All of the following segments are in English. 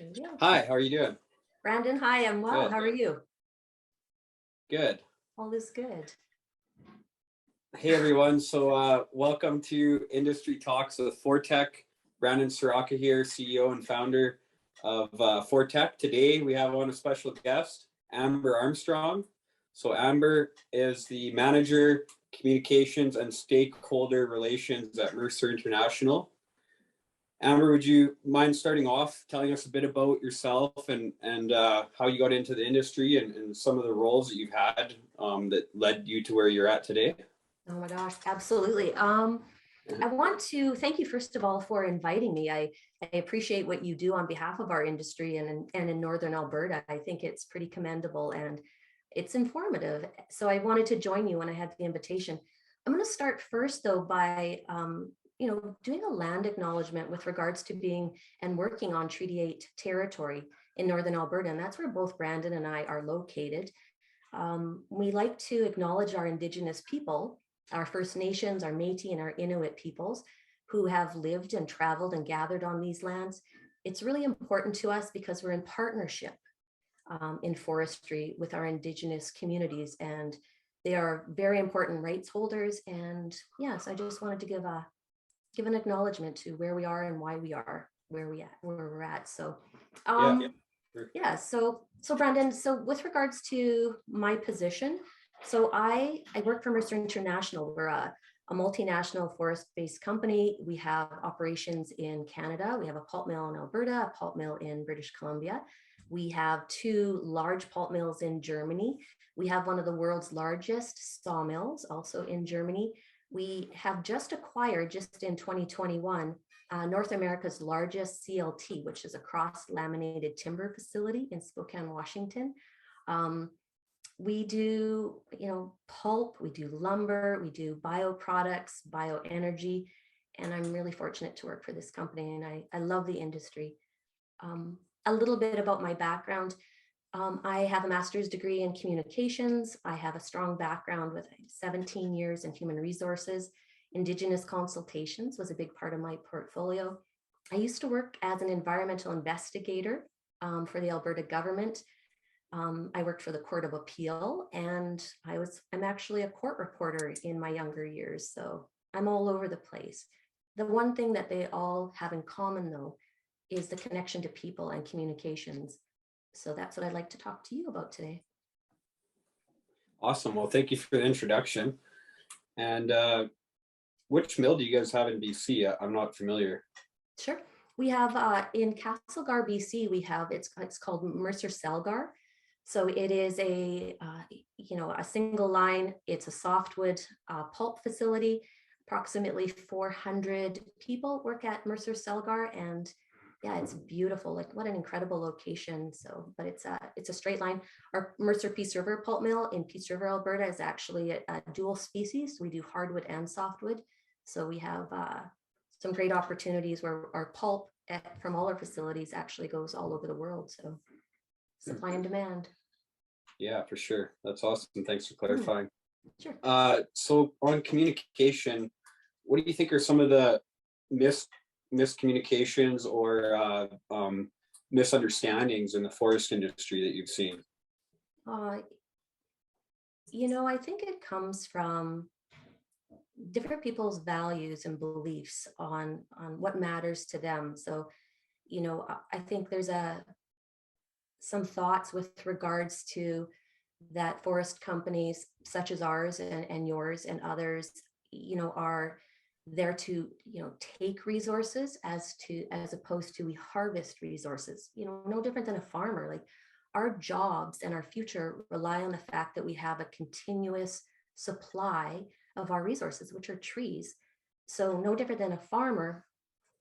There we go. Hi, how are you doing? Branden, hi, I'm well. Good, How are good. you? Good. All is good. Hey everyone. Welcome to Industry Talks with Forteck. Branden Soraka here, CEO and founder of Forteck. Today we have on a special guest, Amber Armstrong. So Amber is the manager, communications and stakeholder relations at Mercer International. Amber, would you mind starting off telling us a bit about yourself and how you got into the industry and some of the roles that you've had that led you to where you're at today? Oh my gosh, absolutely. I want to thank you, first of all, for inviting me. I appreciate what you do on behalf of our industry and in Northern Alberta. I think it's pretty commendable and it's informative. So I wanted to join you when I had the invitation. I'm going to start first, though, by doing a land acknowledgement with regards to being and working on Treaty 8 territory in Northern Alberta. And that's where both Branden and I are located. We like to acknowledge our Indigenous people, our First Nations, our Métis and our Inuit peoples who have lived and traveled and gathered on these lands. It's really important to us because we're in partnership in forestry with our Indigenous communities, and they are very important rights holders. And yes, I just wanted to give an acknowledgement to where we are and why we are where we're at. So Sure. yeah, so Branden, so with regards to my position, so I work for Mercer International. We're a multinational forest-based company. We have operations in Canada. We have a pulp mill in Alberta, a pulp mill in British Columbia. We have two large pulp mills in Germany. We have one of the world's largest sawmills also in Germany. We have just acquired, just in 2021, North America's largest CLT, which is a cross-laminated timber facility in Spokane, Washington. We do, pulp, we do lumber, we do bioproducts, bioenergy, and I'm really fortunate to work for this company, and I love the industry. A little bit about my background. I have a master's degree in communications. I have a strong background with 17 years in human resources. Indigenous consultations was a big part of my portfolio. I used to work as an environmental investigator for the Alberta government. I worked for the Court of Appeal, and I'm actually a court reporter in my younger years. So I'm all over the place. The one thing that they all have in common, though, is the connection to people and communications. So that's what I'd like to talk to you about today. Awesome. Well, thank you for the introduction. And which mill do you guys have in BC? I'm not familiar. Sure. We have in Castlegar, BC, we have, it's called Mercer Celgar. So it is a single line. It's a softwood pulp facility. Approximately 400 people work at Mercer Celgar, and yeah, it's beautiful. Like, what an incredible location. So, but it's a straight line. Our Mercer Peace River pulp mill in Peace River, Alberta is actually a dual species. We do hardwood and softwood. So we have some great opportunities where our pulp from all our facilities actually goes all over the world. So supply and demand. Yeah, for sure. That's awesome. Thanks for clarifying. Sure. So on communication, what do you think are some of the miscommunications or misunderstandings in the forest industry that you've seen? I think it comes from different people's values and beliefs on what matters to them. So, I think there's some thoughts with regards to that forest companies such as ours and yours and others, are there to take resources as opposed to we harvest resources. No different than a farmer. Like, our jobs and our future rely on the fact that we have a continuous supply of our resources, which are trees. So no different than a farmer,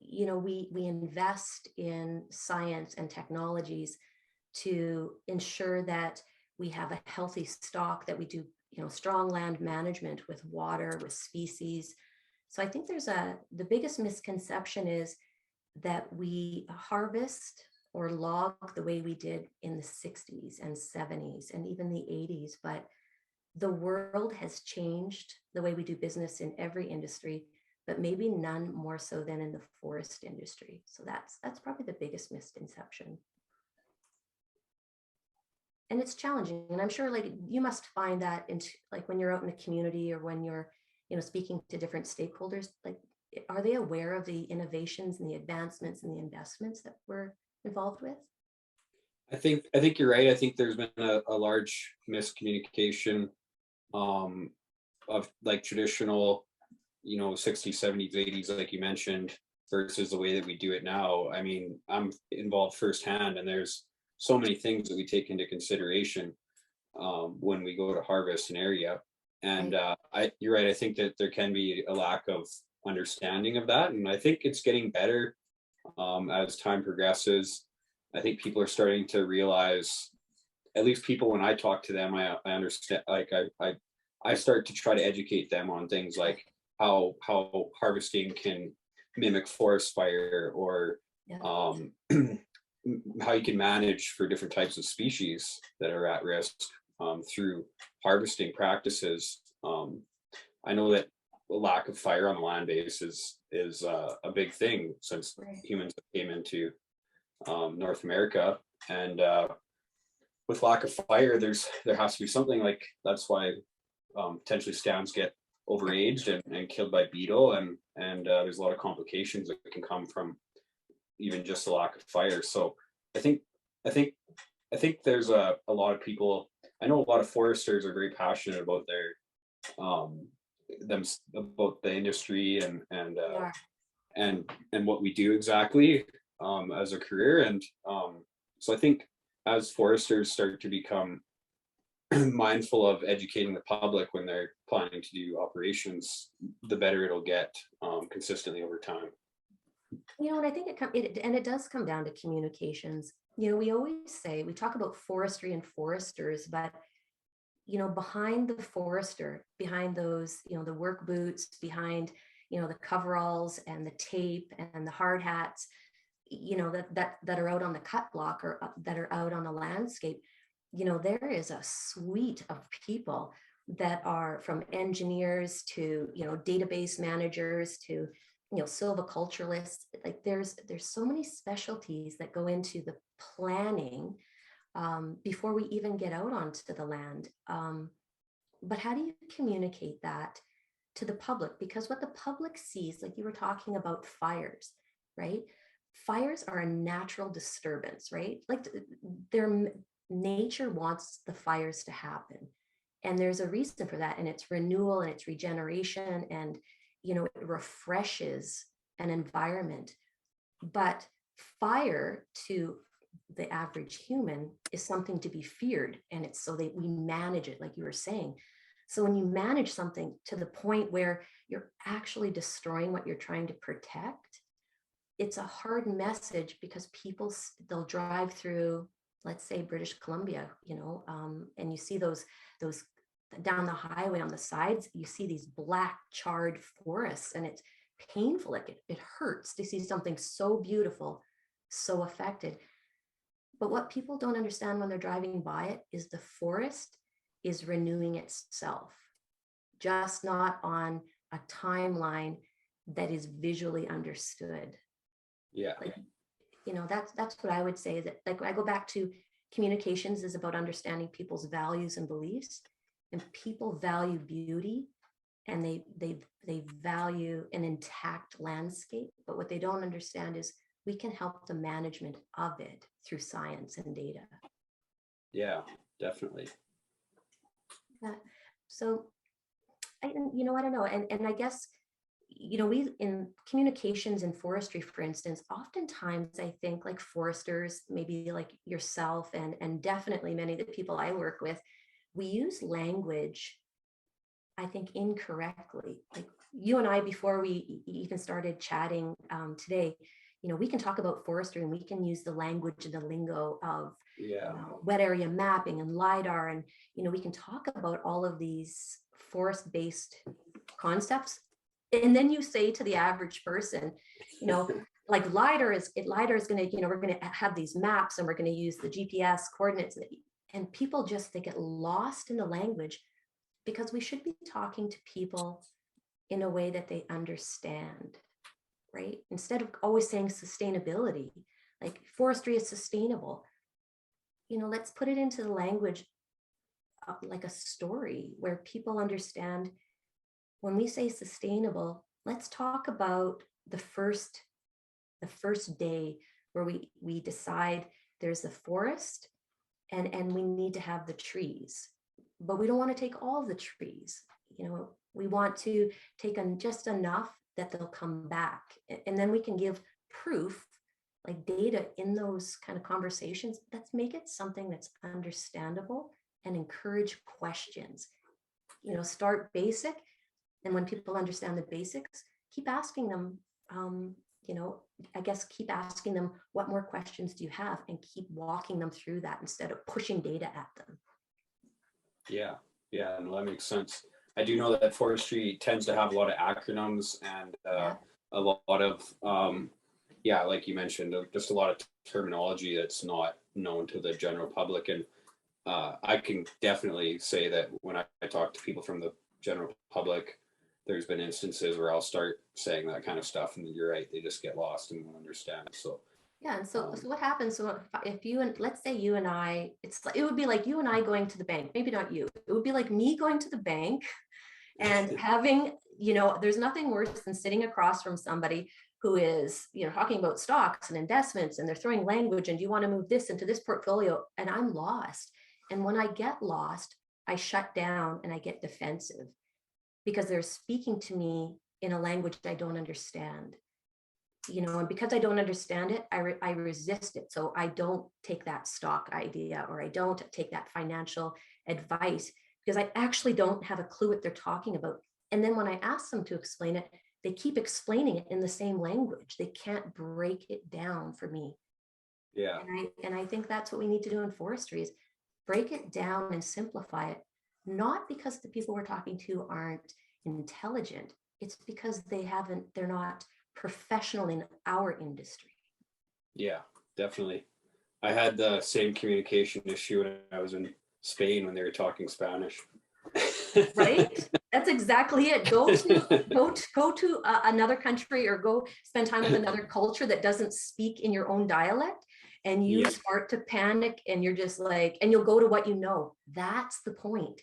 we invest in science and technologies to ensure that we have a healthy stock, that we do strong land management with water, with species. So I think the biggest misconception is that we harvest or log the way we did in the 60s and 70s and even the 80s. But the world has changed the way we do business in every industry, but maybe none more so than in the forest industry. So that's probably the biggest misconception. and it's challenging. And I'm sure like you must find that in like when you're out in the community or when you're, speaking to different stakeholders, like, are they aware of the innovations and the advancements and the investments that we're involved with? I think you're right. I think there's been a large miscommunication of like traditional, 60s, 70s, 80s, like you mentioned, versus the way that we do it now. I mean, I'm involved firsthand, and there's so many things that we take into consideration when we go to harvest an area. And you're right. I think that there can be a lack of understanding of that, and I think it's getting better as time progresses. I think people are starting to realize, at least people when I talk to them, I understand. Like I start to try to educate them on things like how harvesting can mimic forest fire, or Yeah. how you can manage for different types of species that are at risk through harvesting practices. I know that a lack of fire on the land base is a big thing since humans came into North America, and with lack of fire, there has to be something. Like that's why potentially stands get overaged and killed by beetle, and there's a lot of complications that can come from even just the lack of fire. So I think there's a lot of people. I know a lot of foresters are very passionate about their them about the industry and what we do exactly as a career. And so I think as foresters start to become mindful of educating the public when they're planning to do operations, the better it'll get consistently over time. And I think it does come down to communications. We always say, we talk about forestry and foresters, but behind the forester, behind those, the work boots, behind, the coveralls and the tape and the hard hats, that are out on the cut block or that are out on the landscape, there is a suite of people that are from engineers to, database managers to, silviculturalists. Like there's so many specialties that go into the planning before we even get out onto the land. But how do you communicate that to the public? Because what the public sees, like you were talking about fires, right? Fires are a natural disturbance, right? Like their nature wants the fires to happen. And there's a reason for that. And it's renewal and it's regeneration, and, it refreshes an environment. But fire to the average human is something to be feared. And it's so that we manage it, like you were saying. So when you manage something to the point where you're actually destroying what you're trying to protect, it's a hard message, because they'll drive through, let's say, British Columbia, and you see those down the highway on the sides, you see these black charred forests, and it's painful. Like it hurts to see something so beautiful, so affected. But what people don't understand when they're driving by it is the forest is renewing itself, just not on a timeline that is visually understood. Yeah. Like, that's what I would say, that like I go back to communications is about understanding people's values and beliefs, and people value beauty, and they value an intact landscape. But what they don't understand is we can help the management of it through science and data. Yeah, definitely. So I don't know. And I guess, we in communications and forestry, for instance, oftentimes I think like foresters, maybe like yourself and definitely many of the people I work with, we use language, I think, incorrectly. Like you and I, before we even started chatting today, we can talk about forestry and we can use the language and the lingo of wet area mapping and LIDAR. And, we can talk about all of these forest-based concepts. And then you say to the average person, like LIDAR is going to, we're going to have these maps and we're going to use the GPS coordinates. And people they get lost in the language, because we should be talking to people in a way that they understand, right? Instead of always saying sustainability, like forestry is sustainable. let's put it into the language like a story where people understand when we say sustainable, let's talk about the first day where we decide there's a forest and we need to have the trees, but we don't want to take all the trees. We want to take just enough that they'll come back, and then we can give proof, like data in those kind of conversations. Let's make it something that's understandable and encourage questions. Start basic, and when people understand the basics, keep asking them. I guess keep asking them, what more questions do you have, and keep walking them through that instead of pushing data at them. Yeah, no, that makes sense. I do know that forestry tends to have a lot of acronyms and a lot of, like you mentioned, just a lot of terminology that's not known to the general public. And I can definitely say that when I talk to people from the general public, there's been instances where I'll start saying that kind of stuff, and you're right, they just get lost and won't understand. So yeah, and so what happens? So if you and let's say you and I, it would be like you and I going to the bank. Maybe not you. It would be like me going to the bank and having, there's nothing worse than sitting across from somebody who is, talking about stocks and investments, and they're throwing language, and you want to move this into this portfolio, and I'm lost. And when I get lost, I shut down and I get defensive because they're speaking to me in a language I don't understand. And because I don't understand it, I resist it. So I don't take that stock idea, or I don't take that financial advice, because I actually don't have a clue what they're talking about. And then when I ask them to explain it, they keep explaining it in the same language. They can't break it down for me. Yeah. And I think that's what we need to do in forestry, is break it down and simplify it, not because the people we're talking to aren't intelligent. It's because they're not professional in our industry. Yeah, definitely. I had the same communication issue when I was in Spain when they were talking Spanish. Right? That's exactly it. Go to another country, or go spend time with another culture that doesn't speak in your own dialect, and you start to panic, and you're just like, and you'll go to what you know. That's the point.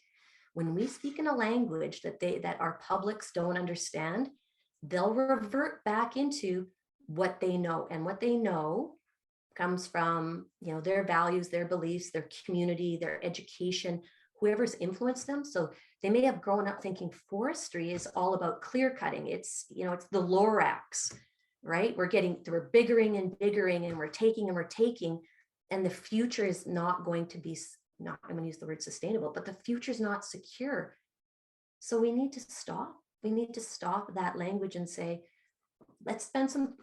When we speak in a language that our publics don't understand, they'll revert back into what they know, and what they know comes from their values, their beliefs, their community, their education, whoever's influenced them. So they may have grown up thinking forestry is all about clear cutting. It's the Lorax, right? We're biggering and biggering, and we're taking, and the future is not going to be, not, I'm going to use the word sustainable, but the future is not secure. So we need to stop. We need to stop that language and say, let's spend some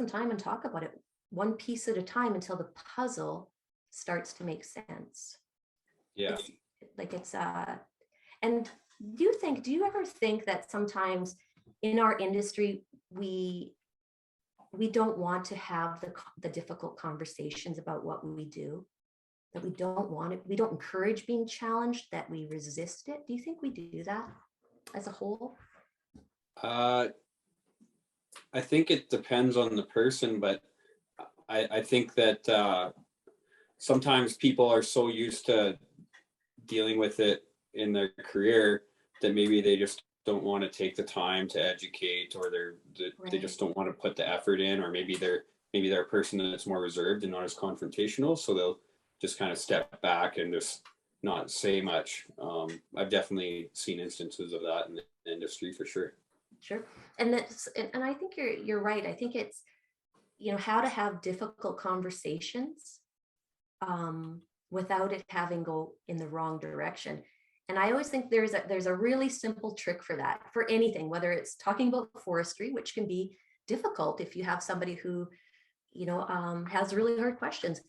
time and talk about it one piece at a time until the puzzle starts to make sense. Yeah. And do you ever think that sometimes in our industry, we don't want to have the difficult conversations about what we do, that we don't want it, we don't encourage being challenged, that we resist it? Do you think we do that as a whole? I think it depends on the person, but I think that sometimes people are so used to dealing with it in their career that maybe they just don't want to take the time to educate, or they just don't want to put the effort in, or maybe they're a person that's more reserved and not as confrontational, so they'll just kind of step back and just not say much. I've definitely seen instances of that in the industry for sure. Sure. And I think you're right. I think it's, how to have difficult conversations without it having go in the wrong direction. And I always think there's a really simple trick for that, for anything, whether it's talking about forestry, which can be difficult if you have somebody who, has really hard questions,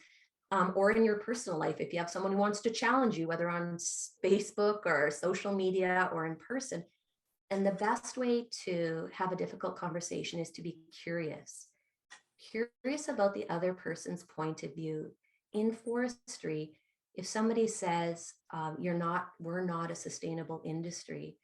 or in your personal life, if you have someone who wants to challenge you, whether on Facebook or social media or in person. And the best way to have a difficult conversation is to be curious about the other person's point of view. In forestry, if somebody says, we're not a sustainable industry,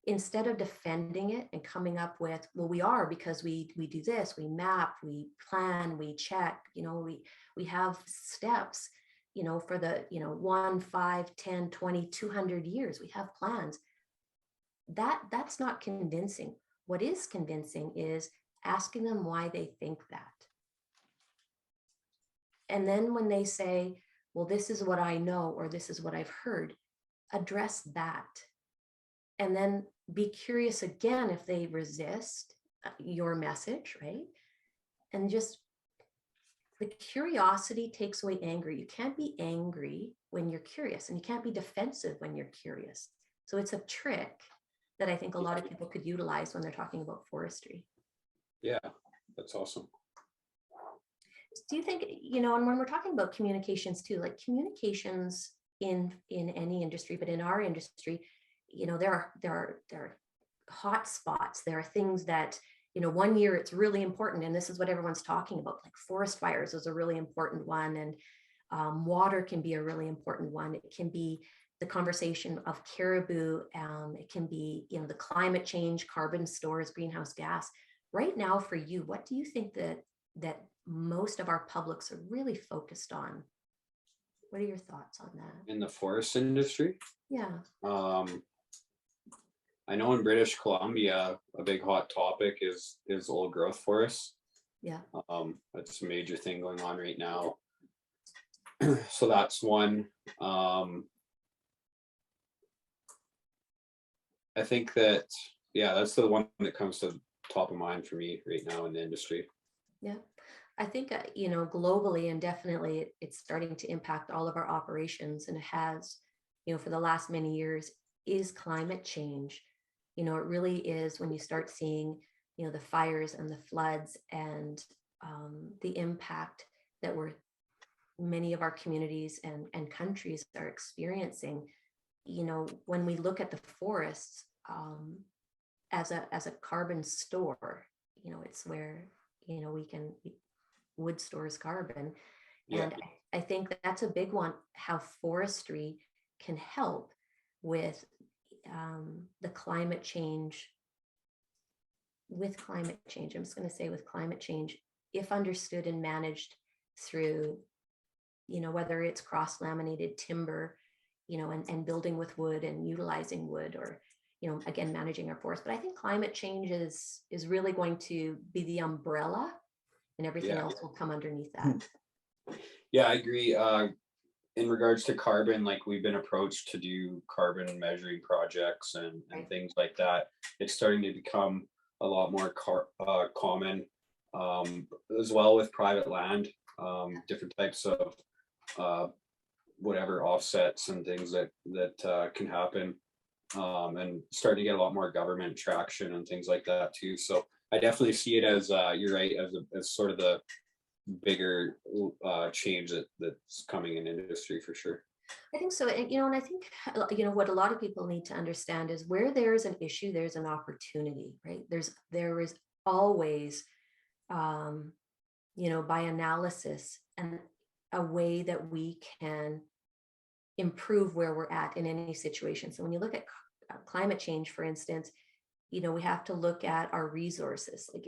instead of defending it and coming up with, well, we are, because we do this, we map, we plan, we check, we have steps, for the, 1, 5, 10, 20, 200 years, we have plans. That's not convincing. What is convincing is asking them why they think that. And then when they say, well, this is what I know, or this is what I've heard, address that. And then be curious again if they resist your message, right? And just, the curiosity takes away anger. You can't be angry when you're curious, and you can't be defensive when you're curious. So it's a trick that I think a lot of people could utilize when they're talking about forestry. Yeah, that's awesome. Do you think, and when we're talking about communications too, like communications in any industry, but in our industry, there are hot spots. There are things that, one year it's really important, and this is what everyone's talking about, like forest fires is a really important one, and water can be a really important one. It can be the conversation of caribou. It can be, the climate change, carbon stores, greenhouse gas. Right now for you, what do you think that most of our publics are really focused on? What are your thoughts on that? In the forest industry? Yeah. I know in British Columbia, a big hot topic is old growth forests. Yeah. That's a major thing going on right now. So that's one. I think that, yeah, that's the one that comes to the top of mind for me right now in the industry. Yeah. I think, globally and definitely it's starting to impact all of our operations, and it has, for the last many years, is climate change. It really is when you start seeing, the fires and the floods and the impact that many of our communities and countries are experiencing. When we look at the forests as a carbon store, it's where, wood stores carbon. Yeah. And I think that's a big one, how forestry can help with the climate change. With climate change, I'm just going to say with climate change, if understood and managed through, whether it's cross-laminated timber, and building with wood and utilizing wood, or, again, managing our forest. But I think climate change is really going to be the umbrella, and everything else will come underneath that. Yeah, I agree. In regards to carbon, like we've been approached to do carbon measuring projects and things like that. It's starting to become a lot more common, as well with private land, different types of whatever offsets and things that can happen, and starting to get a lot more government traction and things like that too. So I definitely see it as, you're right, as sort of the bigger change that's coming in industry for sure. I think so. And I think, what a lot of people need to understand is where there is an issue, there's an opportunity, right? There is always, by analysis, and a way that we can improve where we're at in any situation. So when you look at climate change, for instance, we have to look at our resources, so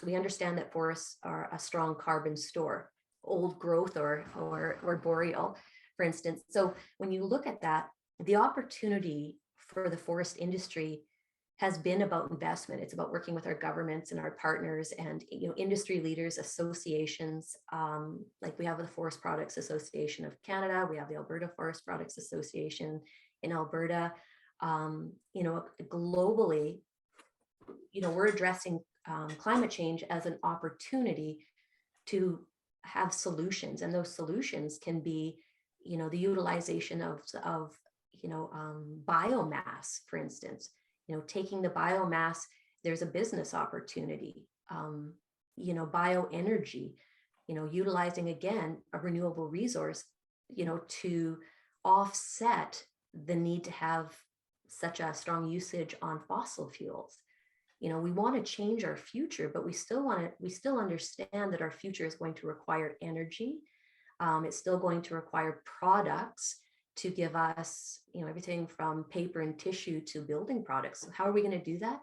we understand that forests are a strong carbon store, old growth or boreal, for instance. So when you look at that, the opportunity for the forest industry has been about investment. It's about working with our governments and our partners and, industry leaders, associations, like we have the Forest Products Association of Canada, we have the Alberta Forest Products Association in Alberta. Globally, we're addressing climate change as an opportunity to have solutions, and those solutions can be, the utilization of biomass, for instance. Taking the biomass, there's a business opportunity. Bioenergy, utilizing, again, a renewable resource, to offset the need to have such a strong usage on fossil fuels. We want to change our future, but we still understand that our future is going to require energy. It's still going to require products, to give us, everything from paper and tissue to building products. So how are we going to do that?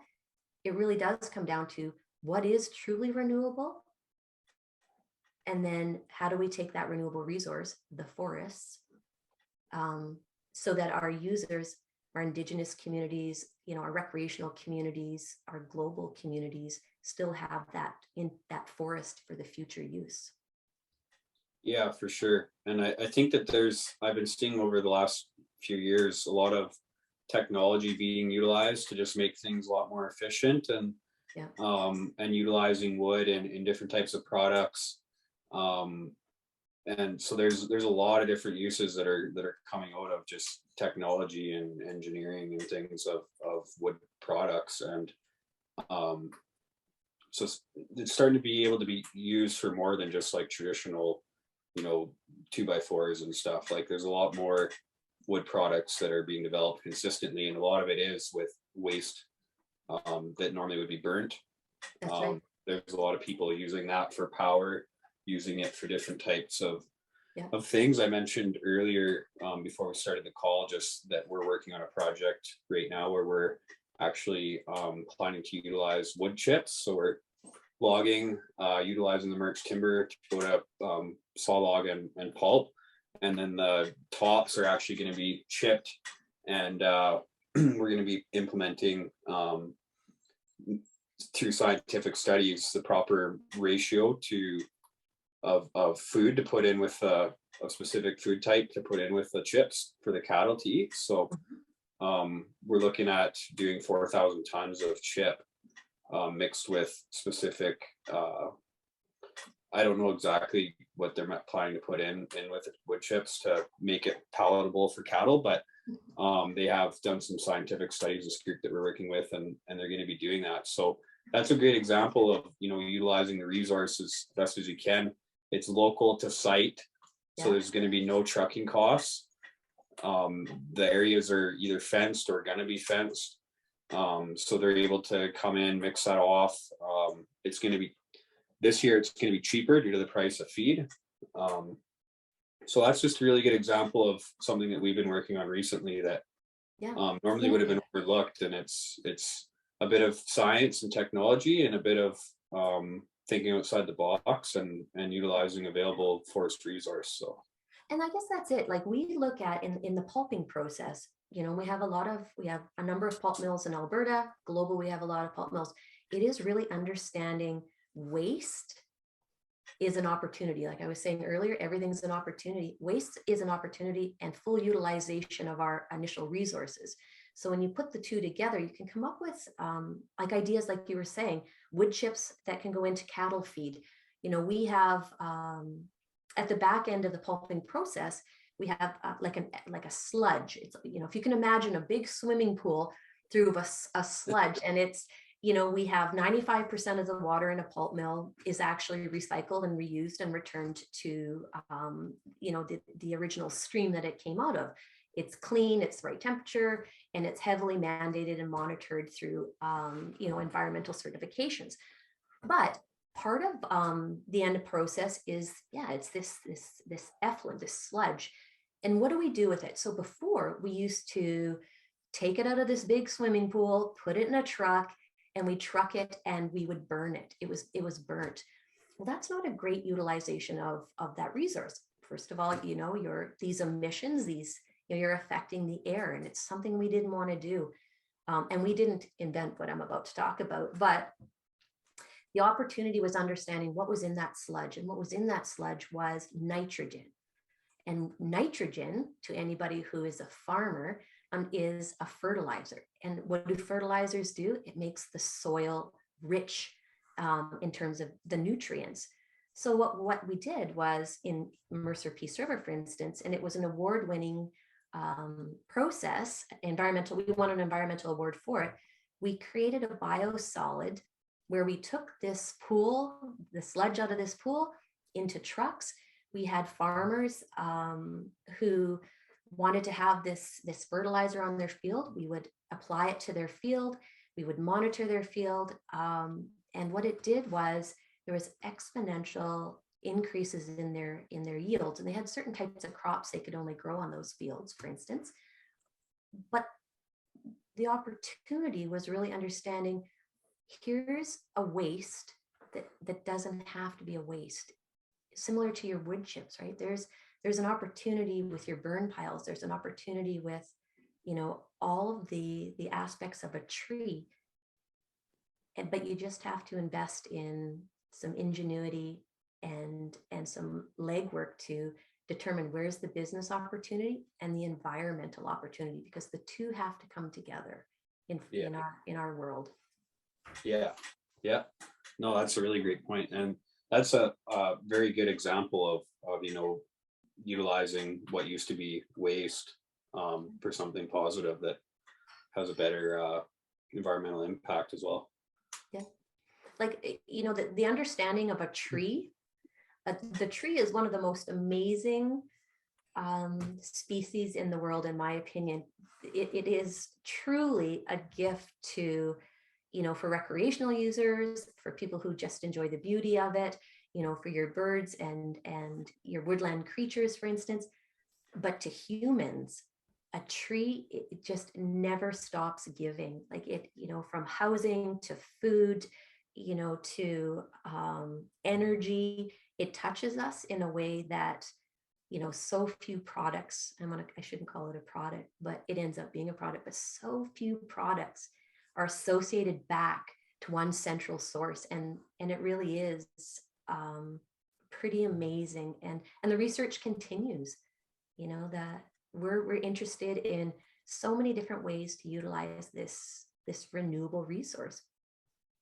It really does come down to what is truly renewable. And then how do we take that renewable resource, the forests, so that our users, our indigenous communities, our recreational communities, our global communities still have that in that forest for the future use. Yeah, for sure. And I think that I've been seeing over the last few years a lot of technology being utilized to just make things a lot more efficient, Yeah. And utilizing wood in different types of products. And so there's a lot of different uses that are coming out of just technology and engineering and things of wood products. And so it's starting to be able to be used for more than just like traditional, 2x4s and stuff. Like there's a lot more wood products that are being developed consistently, and a lot of it is with waste that normally would be burnt. That's right. There's a lot of people using that for power, using it for different types of things. I mentioned earlier before we started the call, just that we're working on a project right now where we're actually planning to utilize wood chips. So we're logging, utilizing the Mercer timber to go to saw log and pulp, and then the tops are actually going to be chipped, and we're going to be implementing through scientific studies the proper ratio of food to put in with a specific food type to put in with the chips for the cattle to eat. So we're looking at doing 4,000 tons of chip mixed with specific, I don't know exactly what they're planning to put in with wood chips to make it palatable for cattle, but they have done some scientific studies, this group that we're working with, and they're going to be doing that. So that's a great example of, utilizing the resources best as you can. It's local to site, so there's going to be no trucking costs. The areas are either fenced or going to be fenced. So they're able to come in, mix that off. This year it's going to be cheaper due to the price of feed. So that's just a really good example of something that we've been working on recently that normally would have been overlooked. And it's a bit of science and technology and a bit of thinking outside the box and utilizing available forest resource. So. And I guess that's it. Like we look at in the pulping process, we have a number of pulp mills in Alberta. Global, we have a lot of pulp mills. It is really understanding waste is an opportunity. Like I was saying earlier, everything's an opportunity. Waste is an opportunity, and full utilization of our initial resources. So when you put the two together, you can come up with like ideas, like you were saying, wood chips that can go into cattle feed. We have at the back end of the pulping process, we have like a sludge. It's, if you can imagine a big swimming pool through a sludge, and it's, we have 95% of the water in a pulp mill is actually recycled and reused and returned to, the original stream that it came out of. It's clean, it's the right temperature, and it's heavily mandated and monitored through, environmental certifications. But part of the end process is, it's this effluent, this sludge. And what do we do with it? So before, we used to take it out of this big swimming pool, put it in a truck, and we truck it and we would burn it. It was burnt. Well, that's not a great utilization of that resource. First of all, these emissions, you're affecting the air, and it's something we didn't want to do. And we didn't invent what I'm about to talk about, but the opportunity was understanding what was in that sludge, and what was in that sludge was nitrogen. And nitrogen, to anybody who is a farmer, is a fertilizer. And what do fertilizers do? It makes the soil rich in terms of the nutrients. So what we did was in Mercer Peace River, for instance, and it was an award-winning process, we won an environmental award for it. We created a biosolid where we took this pool, the sludge out of this pool, into trucks. We had farmers who wanted to have this fertilizer on their field. We would apply it to their field. We would monitor their field. And what it did was there was exponential increases in their yields, and they had certain types of crops they could only grow on those fields, for instance. But the opportunity was really understanding, here's a waste that doesn't have to be a waste. Similar to your wood chips, right? There's an opportunity with your burn piles. There's an opportunity with, all of the aspects of a tree. But you just have to invest in some ingenuity and some legwork to determine where's the business opportunity and the environmental opportunity, because the two have to come together in our world. Yeah. No, that's a really great point. And that's a very good example of utilizing what used to be waste for something positive that has a better environmental impact as well. Yeah. Like, the understanding of a tree, the tree is one of the most amazing species in the world, in my opinion. It is truly a gift to, for recreational users, for people who just enjoy the beauty of it, for your birds and your woodland creatures, for instance. But to humans, a tree, it just never stops giving. Like it, from housing to food, to energy, it touches us in a way that, so few products, I shouldn't call it a product, but it ends up being a product, but so few products are associated back to one central source. And it really is pretty amazing. And the research continues, that we're interested in so many different ways to utilize this renewable resource,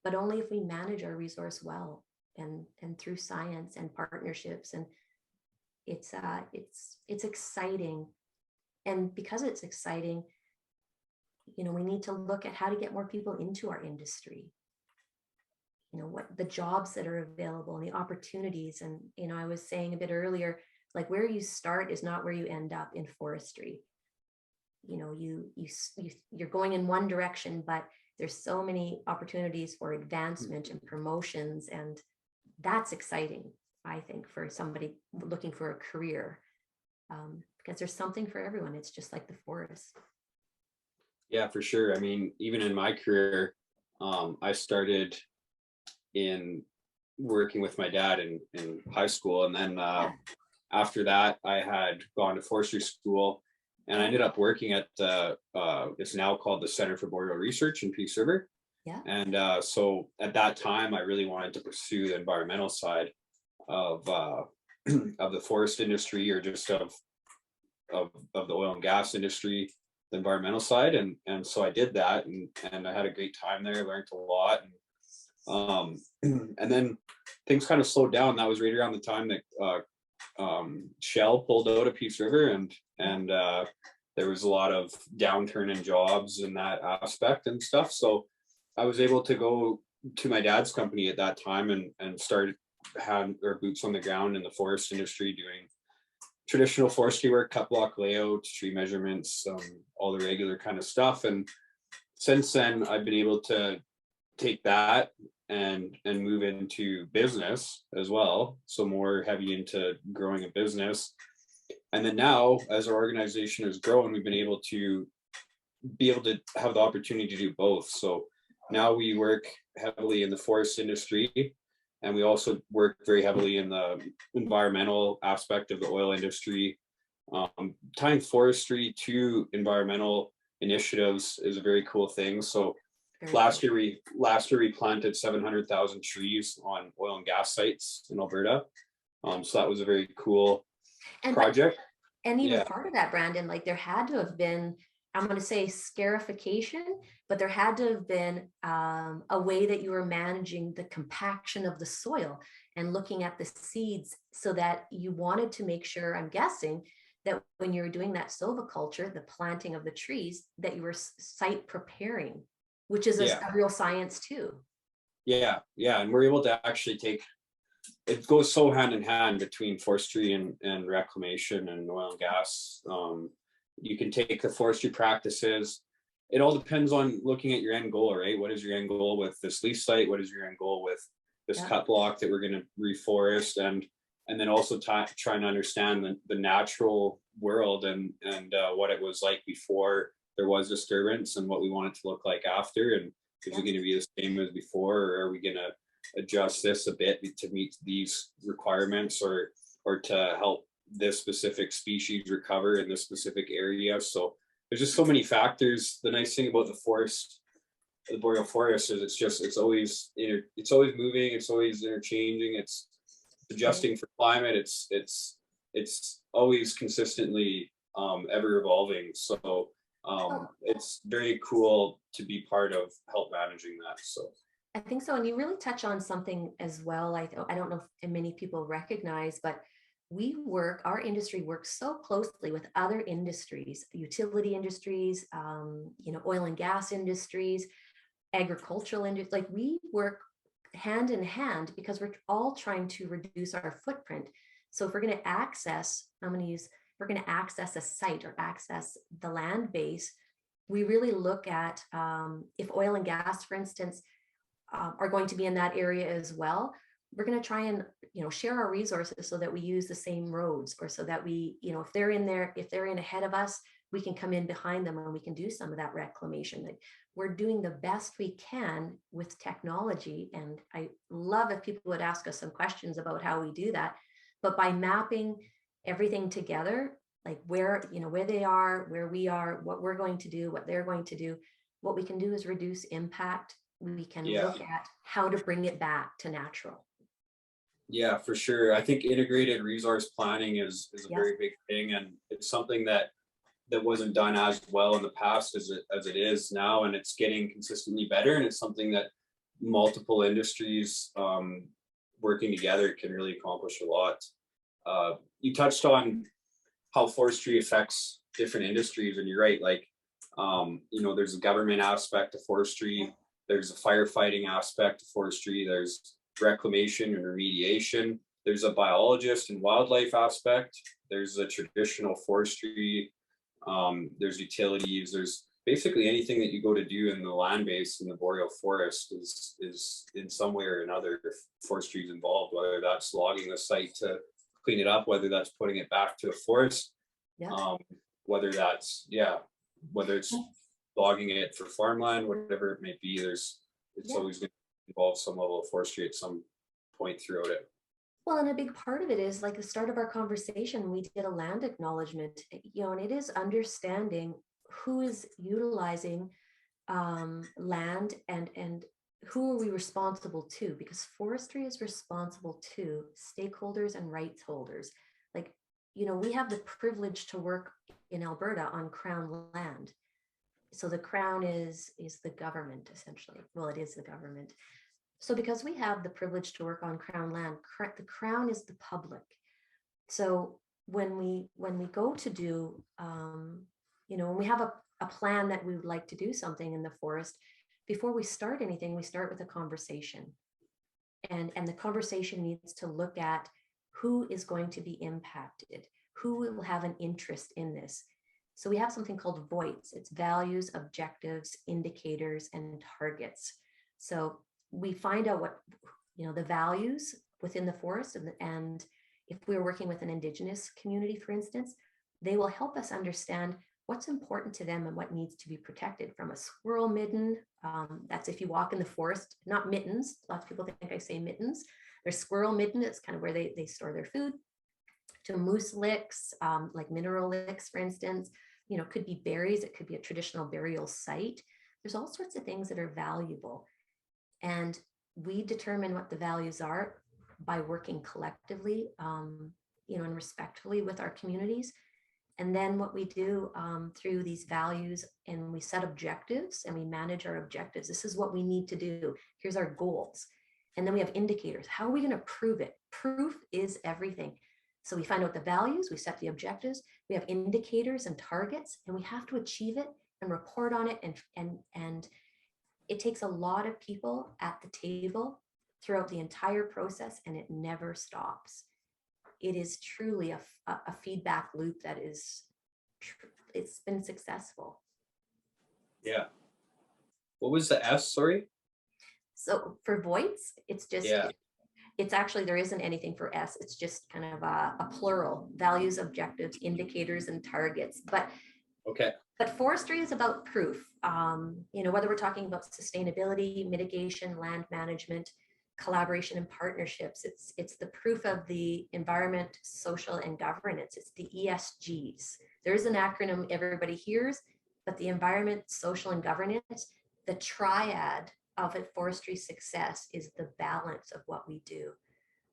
but only if we manage our resource well and through science and partnerships. And it's exciting. And because it's exciting, we need to look at how to get more people into our industry, what the jobs that are available and the opportunities. And, I was saying a bit earlier, like where you start is not where you end up in forestry. You're going in one direction, but there's so many opportunities for advancement and promotions. And that's exciting, I think, for somebody looking for a career, because there's something for everyone. It's just like the forest. Yeah, for sure. I mean, even in my career, I started in working with my dad in high school. And then after that, I had gone to forestry school, and I ended up working at it's now called the Center for Boreal Research in Peace River. Yeah. And so at that time, I really wanted to pursue the environmental side of the forest industry, or just of the oil and gas industry, the environmental side. And so I did that, and I had a great time there, learned a lot. And then things kind of slowed down. That was right around the time that Shell pulled out of Peace River, and there was a lot of downturn in jobs in that aspect and stuff. So I was able to go to my dad's company at that time and start having our boots on the ground in the forest industry, doing traditional forestry work, cut block layouts, tree measurements, all the regular kind of stuff. And since then, I've been able to take that and move into business as well. So more heavy into growing a business. And then now, as our organization has grown, we've been able to have the opportunity to do both. So now we work heavily in the forest industry, and we also work very heavily in the environmental aspect of the oil industry. Tying forestry to environmental initiatives is a very cool thing. So last year we planted 700,000 trees on oil and gas sites in Alberta. So that was a very cool project. And even part of that, Branden, like there had to have been, I'm going to say scarification, but there had to have been a way that you were managing the compaction of the soil and looking at the seeds, so that you wanted to make sure, I'm guessing, that when you were doing that silviculture, the planting of the trees, that you were site preparing, which is a real science too. Yeah. And we're able to actually it goes so hand in hand between forestry and reclamation and oil and gas. You can take the forestry practices. It all depends on looking at your end goal, right? What is your end goal with this lease site? What is your end goal with this cut block that we're going to reforest? And and then also trying to understand the natural world and what it was like before there was disturbance and what we want it to look like after. And is it going to be the same as before, or are we going to adjust this a bit to meet these requirements, or to help this specific species recover in this specific area? So there's just so many factors. The nice thing about the boreal forest is it's always moving, it's always interchanging, it's adjusting for climate, it's always consistently ever evolving. So it's very cool to be part of help managing that. So I think so. And you really touch on something as well. I don't know if many people recognize, but our industry works so closely with other industries, utility industries, oil and gas industries, agricultural industries. Like, we work hand in hand because we're all trying to reduce our footprint. So if we're going to access, we're going to access a site or access the land base, we really look at if oil and gas, for instance, are going to be in that area as well. We're going to try and share our resources so that we use the same roads, or so that we, if they're in ahead of us, we can come in behind them and we can do some of that reclamation. Like, we're doing the best we can with technology. And I love if people would ask us some questions about how we do that. But by mapping everything together, like where they are, where we are, what we're going to do, what they're going to do, what we can do is reduce impact. We can look at how to bring it back to natural. Yeah, for sure. I think integrated resource planning is a very big thing, and it's something that wasn't done as well in the past as it is now, and it's getting consistently better. And it's something that multiple industries working together can really accomplish a lot. You touched on how forestry affects different industries, and you're right. Like, there's a government aspect to forestry, there's a firefighting aspect to forestry, there's reclamation and remediation, there's a biologist and wildlife aspect, there's a traditional forestry, there's utilities, there's basically anything that you go to do in the land base in the boreal forest is in some way or another forestry is involved, whether that's logging the site to clean it up, whether that's putting it back to a forest, whether it's logging it for farmland, whatever it may be, it's always going to involve some level of forestry at some point throughout it. Well, and a big part of it is, like the start of our conversation, we did a land acknowledgement, and it is understanding who is utilizing land and who are we responsible to, because forestry is responsible to stakeholders and rights holders. Like, we have the privilege to work in Alberta on Crown land. So the Crown is the government, essentially. Well, it is the government. So because we have the privilege to work on Crown land, the Crown is the public. So when we go to do, when we have a plan that we would like to do something in the forest, before we start anything, we start with a conversation. And the conversation needs to look at who is going to be impacted, who will have an interest in this. So we have something called VOITs. It's values, objectives, indicators, and targets. So we find out what, the values within the forest. And if we're working with an Indigenous community, for instance, they will help us understand what's important to them and what needs to be protected, from a squirrel midden. That's if you walk in the forest, not mittens. Lots of people think I say mittens. There's squirrel midden. It's kind of where they store their food. To moose licks, like mineral licks, for instance, could be berries. It could be a traditional burial site. There's all sorts of things that are valuable. And we determine what the values are by working collectively, and respectfully with our communities. And then what we do through these values, and we set objectives and we manage our objectives. This is what we need to do. Here's our goals. And then we have indicators. How are we going to prove it? Proof is everything. So we find out the values, we set the objectives, we have indicators and targets, and we have to achieve it and report on it. And it takes a lot of people at the table throughout the entire process, and it never stops. It is truly a feedback loop that it's been successful. Yeah. What was the S, sorry? So for VOITs, it's just it's actually, there isn't anything for S. It's just kind of a plural: values, objectives, indicators, and targets. Okay. But forestry is about proof. Whether we're talking about sustainability, mitigation, land management, collaboration, and partnerships, it's the proof of the environment, social, and governance. It's the ESGs. There's an acronym everybody hears, but the environment, social, and governance, the triad of it, forestry success, is the balance of what we do.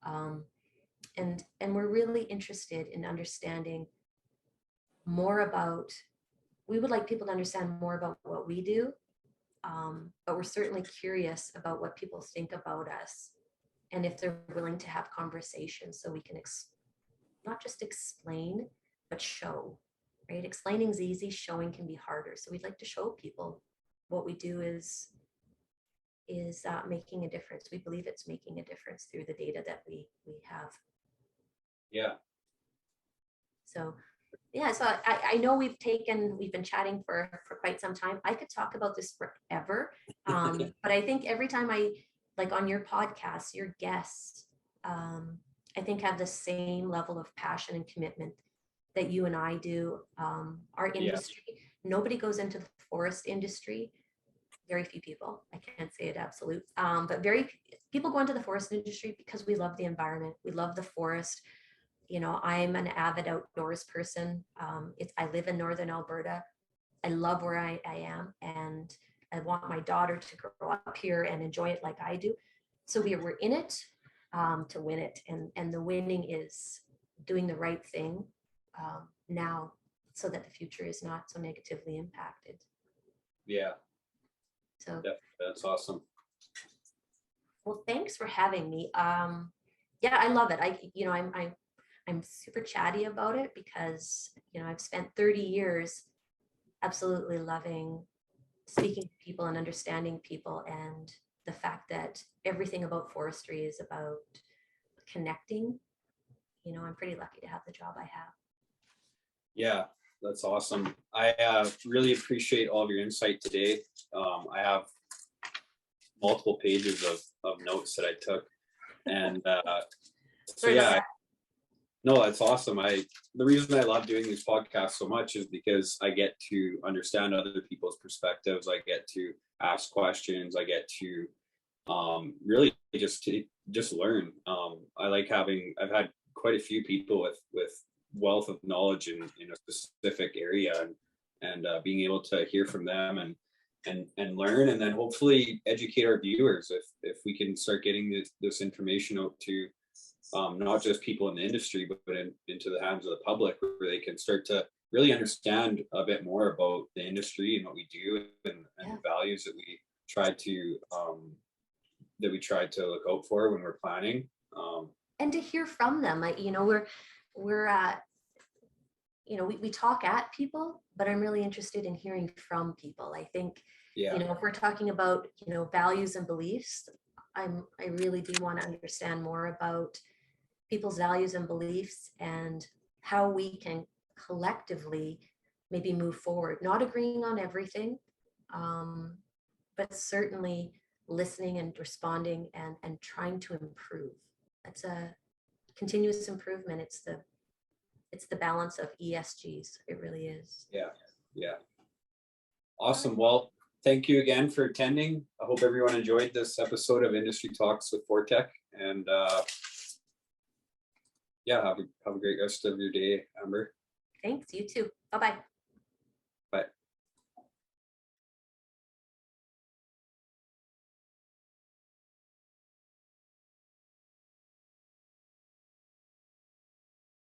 And we're really interested in understanding more about, we would like people to understand more about what we do, but we're certainly curious about what people think about us, and if they're willing to have conversations so we can not just explain, but show, right? Explaining is easy, showing can be harder. So we'd like to show people what we do is making a difference. We believe it's making a difference through the data that we have. Yeah. So yeah, so I know we've been chatting for quite some time. I could talk about this forever. But I think every time like on your podcast, your guests, I think have the same level of passion and commitment that you and I do. Our industry, nobody goes into the forest industry. Very few people, I can't say it absolute, but people go into the forest industry because we love the environment. We love the forest. I'm an avid outdoors person. I live in Northern Alberta. I love where I am, and I want my daughter to grow up here and enjoy it like I do. So we're in it to win it. And the winning is doing the right thing now, so that the future is not so negatively impacted. Yeah. So that's awesome. Well, thanks for having me. Yeah, I love it. I'm super chatty about it because, I've spent 30 years absolutely loving speaking to people and understanding people, and the fact that everything about forestry is about connecting. I'm pretty lucky to have the job I have. Yeah, that's awesome. I really appreciate all of your insight today. I have multiple pages of notes that I took, and so yeah. No, that's awesome. The reason I love doing these podcasts so much is because I get to understand other people's perspectives. I get to ask questions. I get to really just learn. I've had quite a few people with wealth of knowledge in a specific area, and being able to hear from them and learn, and then hopefully educate our viewers if we can start getting this information out to not just people in the industry, but into the hands of the public, where they can start to really understand a bit more about the industry and what we do, and the values that we try to look out for when we're planning. And to hear from them, we talk at people, but I'm really interested in hearing from people. I think, if we're talking about, values and beliefs, I really do want to understand more about people's values and beliefs, and how we can collectively maybe move forward, not agreeing on everything, but certainly listening and responding and trying to improve. That's a continuous improvement. It's the balance of ESGs. It really is. Yeah. Awesome. Well, thank you again for attending. I hope everyone enjoyed this episode of Industry Talks with Forteck, and have a great rest of your day, Amber. Thanks. You too. Bye-bye.